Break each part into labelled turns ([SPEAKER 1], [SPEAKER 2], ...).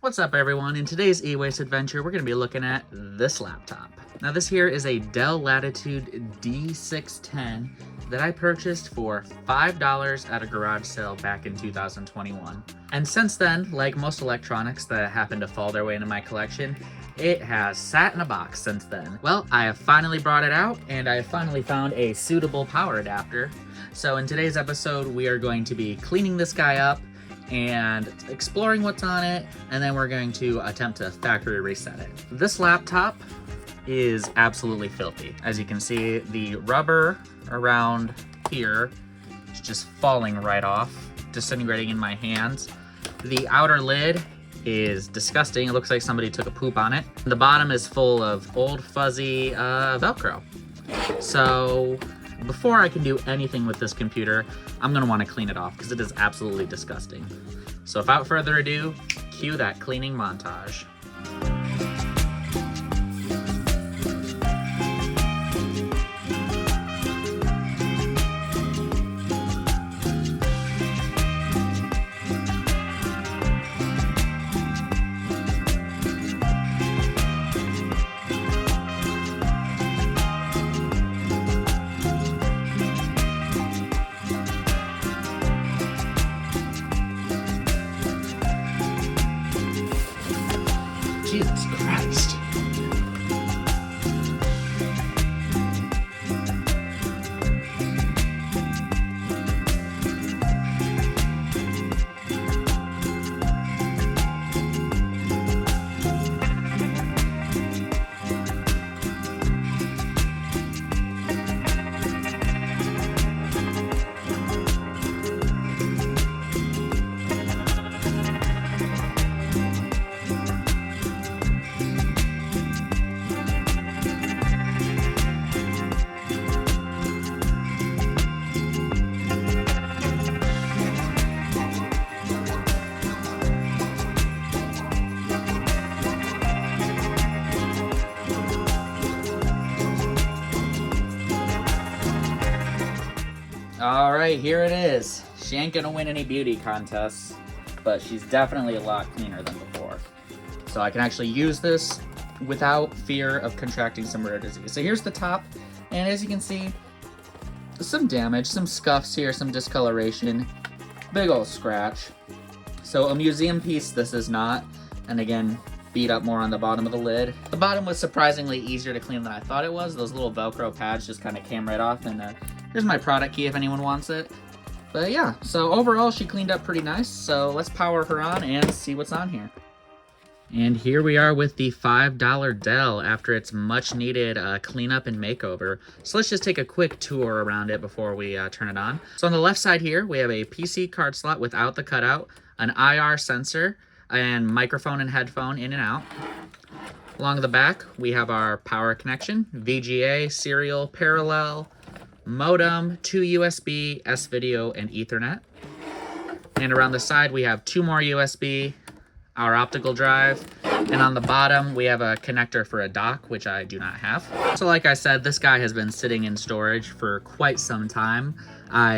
[SPEAKER 1] What's up everyone? In today's e-waste adventure, we're going to be looking at this laptop. Now this here is a Dell Latitude D610 that I purchased for $5 at a garage sale back in 2021. And since then, like most electronics that happen to fall their way into my collection, it has sat in a box since then. Well, I have finally brought it out and I have finally found a suitable power adapter. So in today's episode, we are going to be cleaning this guy up and exploring what's on it, and then we're going to attempt to factory reset it. This laptop is absolutely filthy. As you can see, the rubber around here is just falling right off, disintegrating in my hands. The outer lid is disgusting. It looks like somebody took a poop on it. The bottom is full of old fuzzy Velcro. So before I can do anything with this computer, I'm gonna wanna clean it off because it is absolutely disgusting. So without further ado, cue that cleaning montage. Jesus Christ. All right, here it is. She ain't gonna win any beauty contests, but she's definitely a lot cleaner than before. So I can actually use this without fear of contracting some rare disease. So here's the top, and as you can see, some damage, some scuffs here, some discoloration, big old scratch. So a museum piece this is not, and again, beat up more on the bottom of the lid. The bottom was surprisingly easier to clean than I thought it was. Those little Velcro pads just kind of came right off, and here's my product key if anyone wants it. But yeah, so overall she cleaned up pretty nice, so let's power her on and see what's on here. And here we are with the $5 Dell after its much needed cleanup and makeover. So let's just take a quick tour around it before we turn it on. So on the left side here, we have a PC card slot without the cutout, an IR sensor, and microphone and headphone in and out. Along the back, we have our power connection, VGA, serial, parallel, modem, 2 USB, S-video, and Ethernet. And around the side, we have 2 more USB, our optical drive, and on the bottom, we have a connector for a dock, which I do not have. So like I said, this guy has been sitting in storage for quite some time. I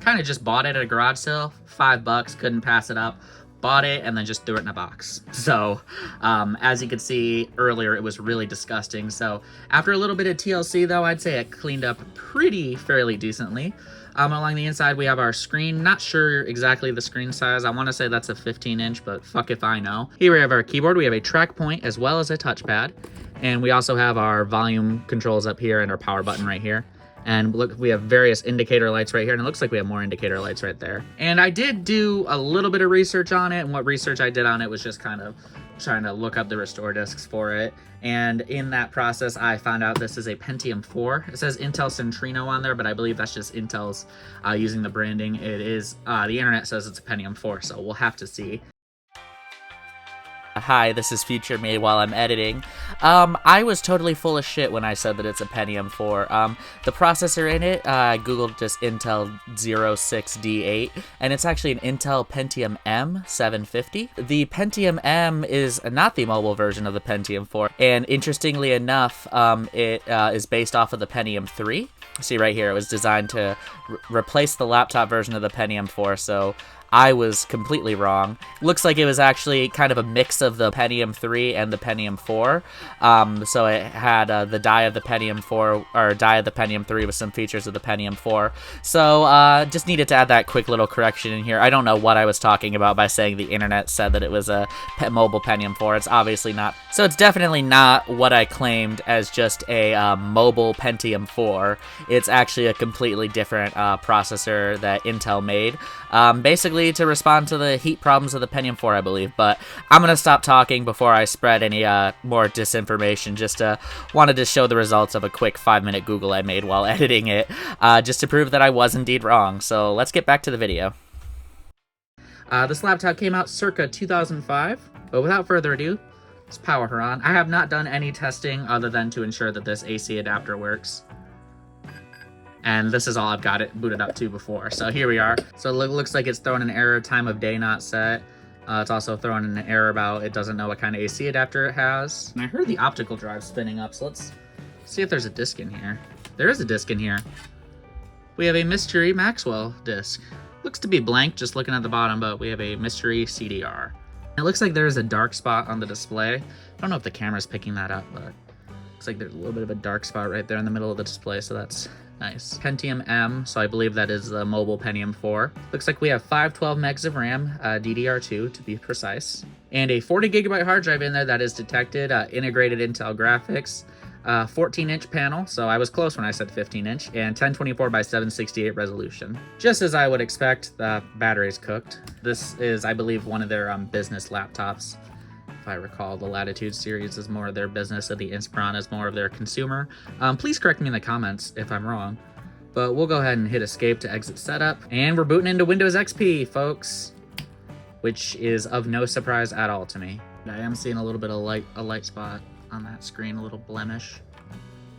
[SPEAKER 1] kind of just bought it at a garage sale, $5, couldn't pass it up. Bought it and then just threw it in a box. So as you could see earlier, it was really disgusting. So after a little bit of TLC though, I'd say it cleaned up fairly decently. Along the inside, we have our screen. Not sure exactly the screen size. I want to say that's a 15-inch, but fuck if I know. Here we have our keyboard. We have a track point as well as a touchpad. And we also have our volume controls up here and our power button right here. And look, we have various indicator lights right here, and it looks like we have more indicator lights right there. And I did do a little bit of research on it, and what research I did on it was just kind of trying to look up the restore discs for it. And in that process, I found out this is a Pentium 4. It says Intel Centrino on there, but I believe that's just Intel's using the branding. It is, the internet says it's a Pentium 4, so we'll have to see. Hi, this is Future Me while I'm editing. I was totally full of shit when I said that it's a Pentium 4. The processor in it, I googled just Intel 06D8, and it's actually an Intel Pentium M 750. The Pentium M is not the mobile version of the Pentium 4, and interestingly enough, it is based off of the Pentium 3. See right here, it was designed to replace the laptop version of the Pentium 4, so I was completely wrong. Looks like it was actually kind of a mix of the Pentium 3 and the Pentium 4. So it had the die of the Pentium 4, or die of the Pentium 3 with some features of the Pentium 4. So just needed to add that quick little correction in here. I don't know what I was talking about by saying the internet said that it was a mobile Pentium 4. It's obviously not. So it's definitely not what I claimed as just a mobile Pentium 4. It's actually a completely different processor that Intel made. Basically to respond to the heat problems of the Pentium 4, I believe. But I'm going to stop talking before I spread any more disinformation. Just wanted to show the results of a quick 5-minute Google I made while editing it, just to prove that I was indeed wrong. So let's get back to the video. This laptop came out circa 2005, but without further ado, let's power her on. I have not done any testing other than to ensure that this AC adapter works. And this is all I've got it booted up to before. So here we are. So it looks like it's throwing an error, time of day not set. It's also throwing an error about it doesn't know what kind of AC adapter it has. And I heard the optical drive spinning up, so let's see if there's a disc in here. There is a disc in here. We have a mystery Maxwell disc. Looks to be blank, just looking at the bottom, but we have a mystery CDR. It looks like there is a dark spot on the display. I don't know if the camera's picking that up, but looks like there's a little bit of a dark spot right there in the middle of the display, so that's nice. Pentium M, so I believe that is the mobile Pentium 4. Looks like we have 512 megs of RAM, DDR2 to be precise, and a 40 gigabyte hard drive in there that is detected, integrated Intel graphics, 14-inch panel, so I was close when I said 15-inch, and 1024 by 768 resolution. Just as I would expect, the battery's cooked. This is, I believe, one of their business laptops. If I recall, the Latitude series is more of their business, and the Inspiron is more of their consumer. Please correct me in the comments if I'm wrong, but we'll go ahead and hit escape to exit setup, and we're booting into Windows XP, folks, which is of no surprise at all to me. I am seeing a little bit of a light spot on that screen, a little blemish.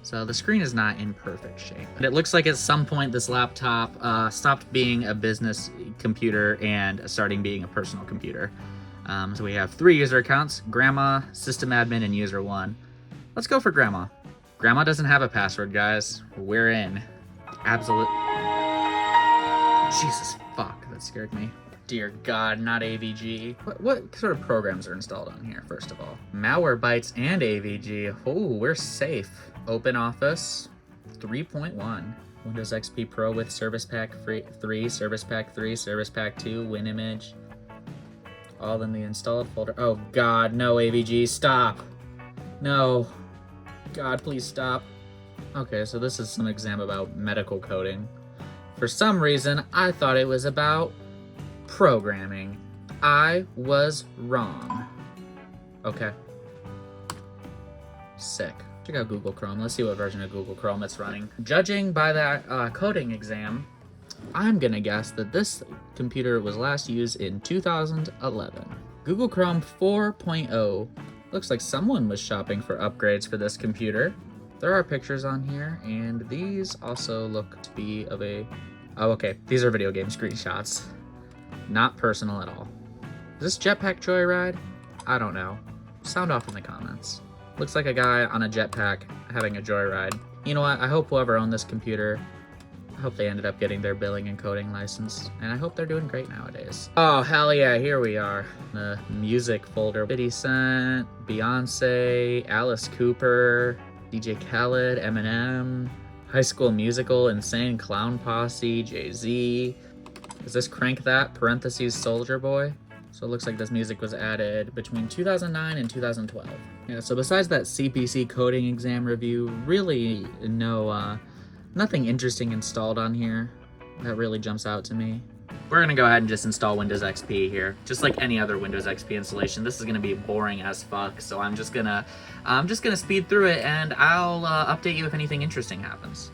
[SPEAKER 1] So the screen is not in perfect shape. But it looks like at some point this laptop stopped being a business computer and starting being a personal computer. So we have 3 user accounts: Grandma, System Admin, and User 1. Let's go for Grandma. Grandma doesn't have a password, guys. We're in. Absolute. Jesus, fuck, that scared me. Dear God, not AVG. What sort of programs are installed on here, first of all? Malwarebytes and AVG. Oh, we're safe. OpenOffice 3.1. Windows XP Pro with Service Pack 3, Service Pack 3, Service Pack 2, WinImage. All in the installed folder. Oh God, no AVG, stop. No. God, please stop. Okay, so this is some exam about medical coding. For some reason, I thought it was about programming. I was wrong. Okay. Sick. Check out Google Chrome. Let's see what version of Google Chrome it's running. Judging by that coding exam, I'm gonna guess that this computer was last used in 2011. Google Chrome 4.0. Looks like someone was shopping for upgrades for this computer. There are pictures on here, and these also look to be of a... Oh, okay. These are video game screenshots. Not personal at all. Is this Jetpack Joyride? I don't know. Sound off in the comments. Looks like a guy on a jetpack having a joyride. You know what? I hope whoever owned this computer, I hope they ended up getting their billing and coding license, and I hope they're doing great nowadays. Oh, hell yeah, here we are. The music folder. 50 Cent, Beyonce, Alice Cooper, DJ Khaled, Eminem, High School Musical, Insane Clown Posse, Jay-Z. Is this Crank That, parentheses, Soldier Boy? So it looks like this music was added between 2009 and 2012. Yeah, so besides that CPC coding exam review, really nothing interesting installed on here that really jumps out to me. We're gonna go ahead and just install Windows XP here. Just like any other Windows XP installation, this is gonna be boring as fuck, so I'm just gonna speed through it, and I'll update you if anything interesting happens.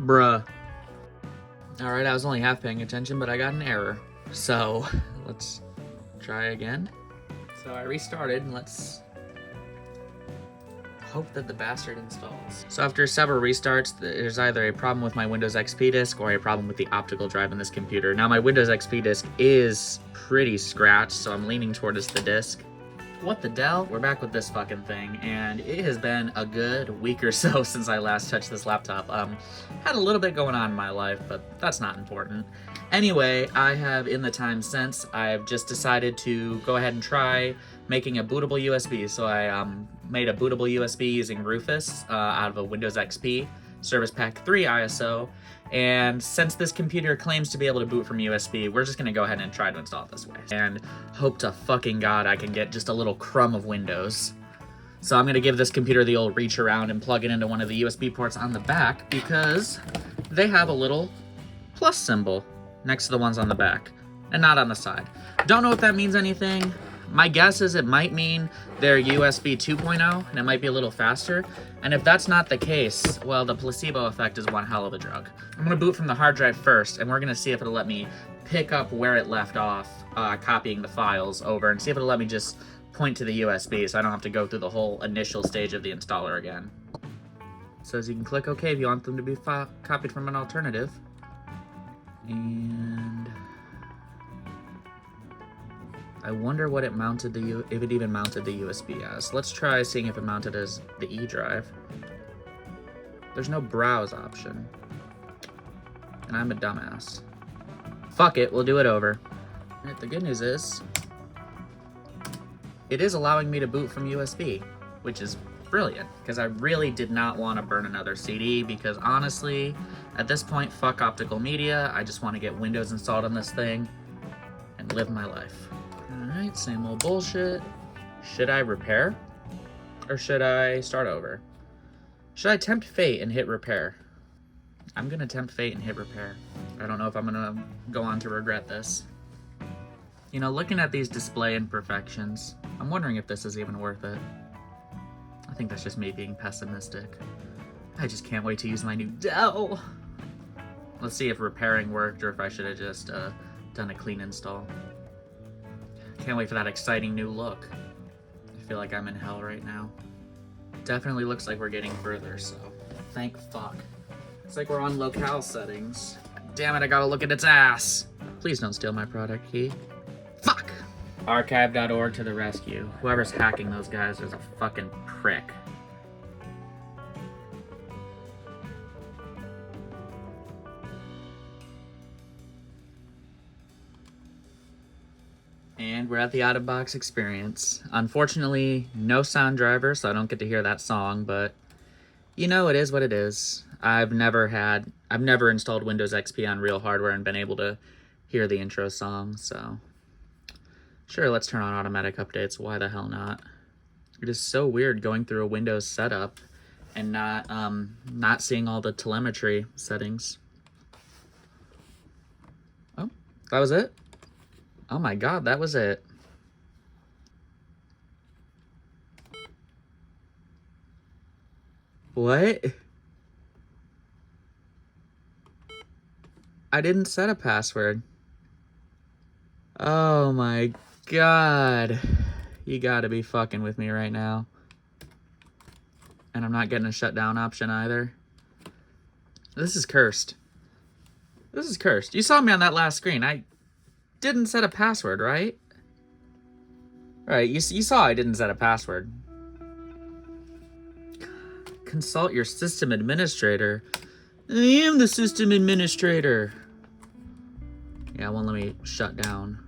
[SPEAKER 1] Bruh. Alright, I was only half paying attention, but I got an error. So, let's try again. So I restarted, and let's hope that the bastard installs. So after several restarts, there's either a problem with my Windows XP disk or a problem with the optical drive in this computer. Now my Windows XP disk is pretty scratched, so I'm leaning towards the disk. What the Dell? We're back with this fucking thing, and it has been a good week or so since I last touched this laptop. Had a little bit going on in my life, but that's not important. Anyway, I have, in the time since, I've just decided to go ahead and try making a bootable USB. So I made a bootable USB using Rufus out of a Windows XP Service Pack 3 ISO. And since this computer claims to be able to boot from USB, we're just gonna go ahead and try to install it this way. And hope to fucking God I can get just a little crumb of Windows. So I'm gonna give this computer the old reach around and plug it into one of the USB ports on the back because they have a little plus symbol next to the ones on the back and not on the side. Don't know if that means anything. My guess is it might mean they're USB 2.0 and it might be a little faster. And if that's not the case, well, the placebo effect is one hell of a drug. I'm gonna boot from the hard drive first, and we're gonna see if it'll let me pick up where it left off, copying the files over, and see if it'll let me just point to the USB so I don't have to go through the whole initial stage of the installer again. It says you can click OK if you want them to be copied from an alternative. And I wonder what it mounted if it even mounted the USB as. Let's try seeing if it mounted as the E drive. There's no browse option. And I'm a dumbass. Fuck it, we'll do it over. Alright, the good news is it is allowing me to boot from USB, which is brilliant, because I really did not want to burn another CD, because honestly, at this point, fuck optical media. I just want to get Windows installed on this thing and live my life. Alright, same old bullshit. Should I repair? Or should I start over? Should I tempt fate and hit repair? I'm gonna tempt fate and hit repair. I don't know if I'm gonna go on to regret this. You know, looking at these display imperfections, I'm wondering if this is even worth it. I think that's just me being pessimistic. I just can't wait to use my new Dell. Let's see if repairing worked or if I should have just done a clean install. Can't wait for that exciting new look. I feel like I'm in hell right now. Definitely looks like we're getting further, so thank fuck. It's like we're on locale settings. Damn it, I gotta look at its ass. Please don't steal my product key. Fuck! Archive.org to the rescue. Whoever's hacking those guys is a fucking prick. And we're at the out-of-box experience. Unfortunately, no sound driver, so I don't get to hear that song, but you know, it is what it is. I've never installed Windows XP on real hardware and been able to hear the intro song, so sure, let's turn on automatic updates. Why the hell not? It is so weird going through a Windows setup and not seeing all the telemetry settings. Oh, that was it? Oh my God, that was it. What? I didn't set a password. Oh my God. You gotta be fucking with me right now. And I'm not getting a shutdown option either. This is cursed. This is cursed. You saw me on that last screen. I didn't set a password, right? Right, you saw I didn't set a password. Consult your system administrator. I am the system administrator. Yeah, it won't let me shut down.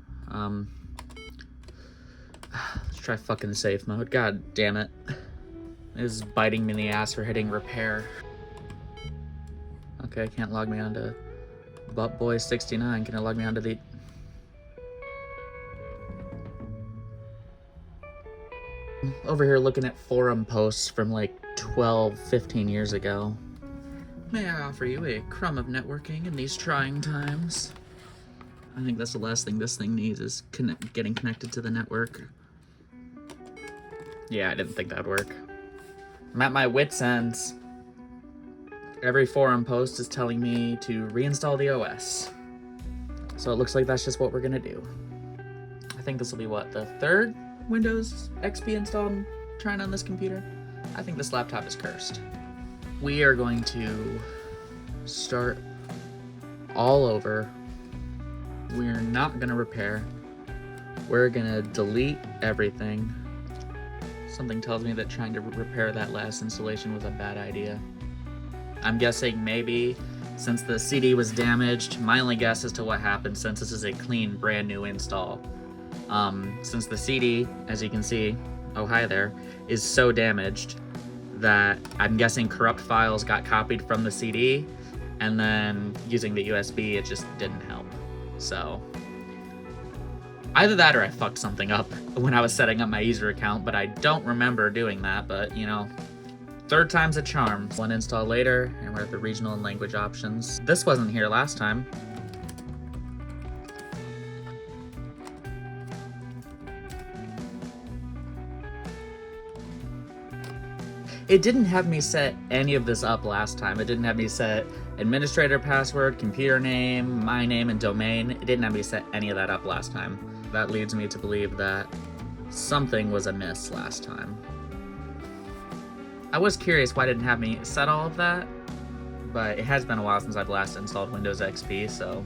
[SPEAKER 1] Let's try fucking safe mode. God damn it. This is biting me in the ass for hitting repair. Okay, can't log me onto Buttboy69. Can it log me onto the... Over here looking at forum posts from like 12, 15 years ago. May I offer you a crumb of networking in these trying times? I think that's the last thing this thing needs is getting connected to the network. Yeah, I didn't think that'd work. I'm at my wit's ends. Every forum post is telling me to reinstall the OS. So it looks like that's just what we're gonna do. I think this will be what, the third Windows XP installed I'm trying on this computer? I think this laptop is cursed. We are going to start all over. We're not gonna repair. We're gonna delete everything. Something tells me that trying to repair that last installation was a bad idea. I'm guessing maybe since the CD was damaged, my only guess as to what happened since this is a clean brand new install. Since the CD, as you can see, oh hi there, is so damaged that I'm guessing corrupt files got copied from the CD, and then using the USB it just didn't help. So either that or I fucked something up when I was setting up my user account, but I don't remember doing that. But you know, third time's a charm. One install later, and we're at the regional and language options. This wasn't here last time. It didn't have me set any of this up last time. It didn't have me set administrator password, computer name, my name, and domain. It didn't have me set any of that up last time. That leads me to believe that something was amiss last time. I was curious why it didn't have me set all of that, but it has been a while since I've last installed Windows XP, so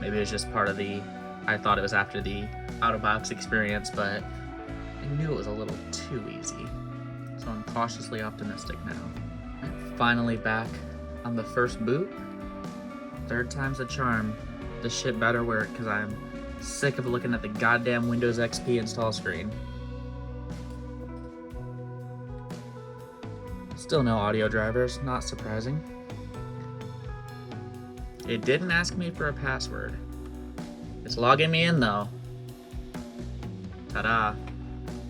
[SPEAKER 1] maybe it was just part of the, I thought it was after the out-of-box experience, but I knew it was a little too easy. So I'm cautiously optimistic now. I'm finally back on the first boot. Third time's a charm. This shit better work, because I'm sick of looking at the goddamn Windows XP install screen. Still no audio drivers, not surprising. It didn't ask me for a password. It's logging me in though. Ta-da.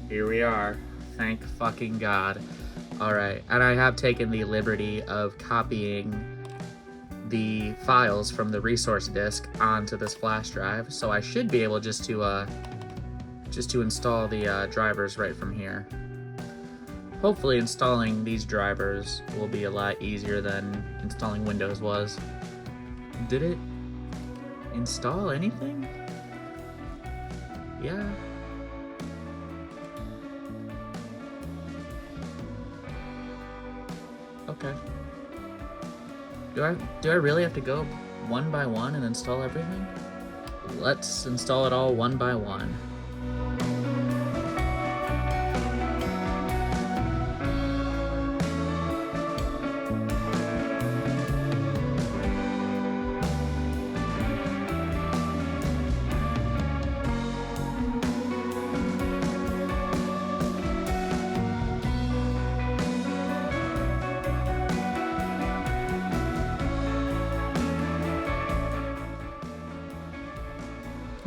[SPEAKER 1] Here we are. Thank fucking God. Alright, and I have taken the liberty of copying the files from the resource disk onto this flash drive, so I should be able just to install the drivers right from here. Hopefully installing these drivers will be a lot easier than installing Windows was. Did it install anything? Yeah. Okay. Do I really have to go one by one and install everything? Let's install it all one by one.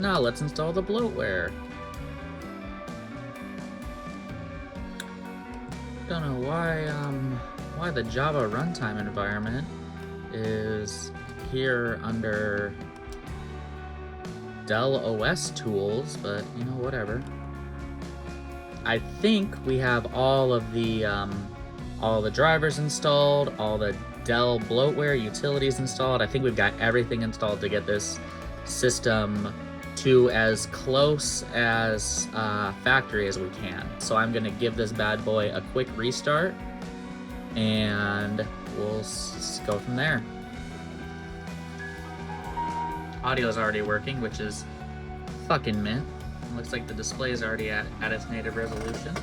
[SPEAKER 1] Now let's install the bloatware. Don't know why the Java runtime environment is here under Dell OS tools, but you know, whatever. I think we have all the drivers installed, all the Dell bloatware utilities installed. I think we've got everything installed to get this system to as close as factory as we can. So I'm gonna give this bad boy a quick restart and we'll go from there. Audio is already working, which is fucking mint. It looks like the display is already at its native resolution.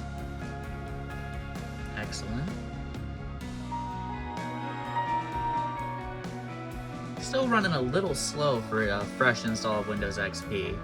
[SPEAKER 1] Excellent. Still running a little slow for a fresh install of Windows XP,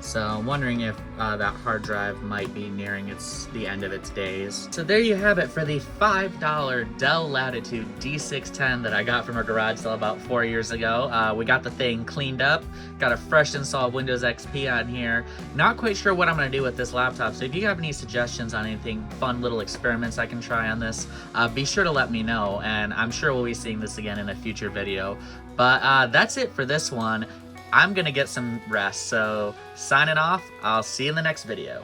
[SPEAKER 1] so I'm wondering if that hard drive might be nearing the end of its days. So there you have it for the $5 Dell Latitude D610 that I got from a garage sale about 4 years ago. We got the thing cleaned up, got a fresh install of Windows XP on here. Not quite sure what I'm going to do with this laptop, so if you have any suggestions on anything, fun little experiments I can try on this, be sure to let me know, and I'm sure we'll be seeing this again in a future video. But that's it for this one. I'm gonna get some rest, so signing off. I'll see you in the next video.